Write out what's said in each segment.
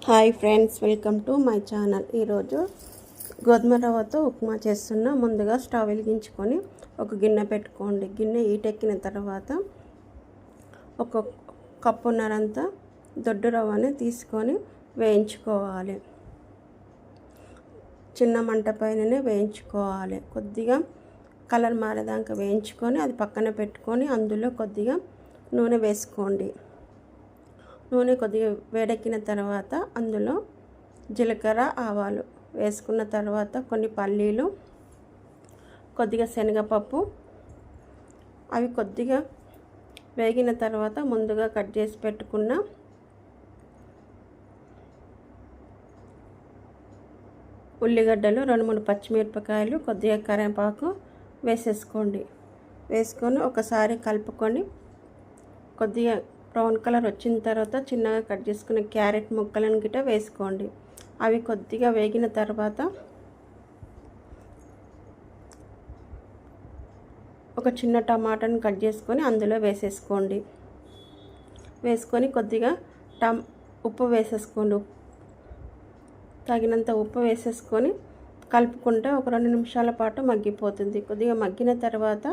Hi friends, welcome to my channel. ఈరోజు గోధుమ రవ్వతో ఉప్మా చేస్తున్నా. ముందుగా స్టవ్ వెలిగించుకొని ఒక గిన్నె పెట్టుకోండి. గిన్నె ఈటెక్కిన తర్వాత ఒక కప్పున్నరంత దొడ్డు రవ్వని తీసుకొని వేయించుకోవాలి. చిన్న మంట పైననే వేయించుకోవాలి. కొద్దిగా కలర్ మారేదాకా వేయించుకొని అది పక్కన పెట్టుకొని అందులో కొద్దిగా నూనె వేసుకోండి. నూనె కొద్దిగా వేడెక్కిన తర్వాత అందులో జీలకర్ర, ఆవాలు వేసుకున్న తర్వాత కొన్ని పల్లీలు, కొద్దిగా శనగపప్పు, అవి కొద్దిగా వేగిన తర్వాత ముందుగా కట్ చేసి పెట్టుకున్న ఉల్లిగడ్డలు, 2-3 పచ్చిమిరపకాయలు, కొద్దిగా కరివేపాకు వేసేసుకోండి. వేసుకొని ఒకసారి కలుపుకొని కొద్దిగా బ్రౌన్ కలర్ వచ్చిన తర్వాత చిన్నగా కట్ చేసుకున్న క్యారెట్ ముక్కలను గిట్ట వేసుకోండి. అవి కొద్దిగా వేగిన తర్వాత ఒక చిన్న టమాటాను కట్ చేసుకొని అందులో వేసేసుకోండి. వేసుకొని కొద్దిగా ఉప్పు వేసేసుకోండి. తగినంత ఉప్పు వేసేసుకొని కలుపుకుంటే ఒక 2 నిమిషాల పాటు మగ్గిపోతుంది. కొద్దిగా మగ్గిన తర్వాత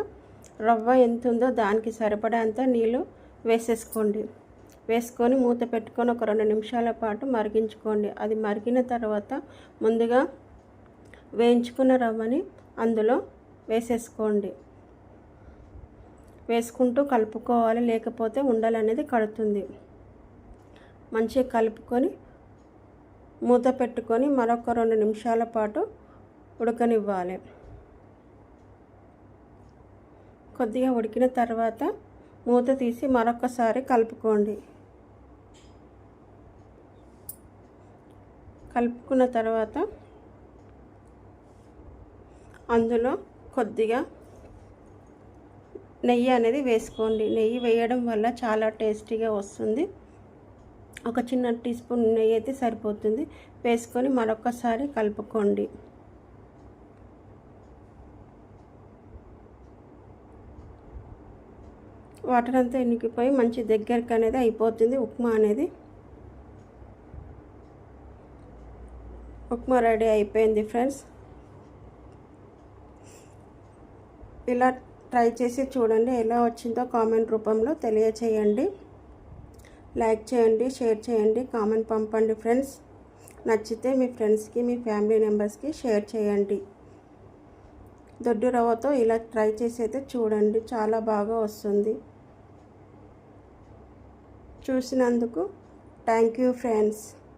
రవ్వ ఎంత ఉందో దానికి సరిపడేంత నీళ్ళు వేసేసుకోండి. వేసుకొని మూత పెట్టుకొని ఒక 2 నిమిషాల పాటు మరిగించుకోండి. అది మరిగిన తర్వాత ముందుగా వేయించుకున్న రవ్వని అందులో వేసేసుకోండి. వేసుకుంటూ కలుపుకోవాలి, లేకపోతే ఉండలు అనేది కడుతుంది. మంచిగా కలుపుకొని మూత పెట్టుకొని మరొక 2 నిమిషాల పాటు ఉడకనివ్వాలి. కొద్దిగా ఉడికిన తర్వాత మూత తీసి మరొకసారి కలుపుకోండి. కలుపుకున్న తర్వాత అందులో కొద్దిగా నెయ్యి అనేది వేసుకోండి. నెయ్యి వేయడం వల్ల చాలా టేస్టీగా వస్తుంది. ఒక చిన్న టీ స్పూన్ నెయ్యి అయితే సరిపోతుంది. వేసుకొని మరొకసారి కలుపుకోండి. వాటర్ అంతా ఇనికిపోయి మంచి దగ్గరికి అనేది అయిపోతుంది ఉప్మా అనేది. ఉప్మా రెడీ అయిపోయింది ఫ్రెండ్స్. ఇలా ట్రై చేసి చూడండి, ఎలా వచ్చిందో కామెంట్ రూపంలో తెలియచేయండి. లైక్ చేయండి, షేర్ చేయండి, కామెంట్ పంపండి ఫ్రెండ్స్. నచ్చితే మీ ఫ్రెండ్స్కి, మీ ఫ్యామిలీ మెంబర్స్కి షేర్ చేయండి. దొడ్డు రవ్వతో ఇలా ట్రై చేసి అయితే చూడండి, చాలా బాగా వస్తుంది. చూసినందుకు థ్యాంక్ యూ ఫ్రెండ్స్.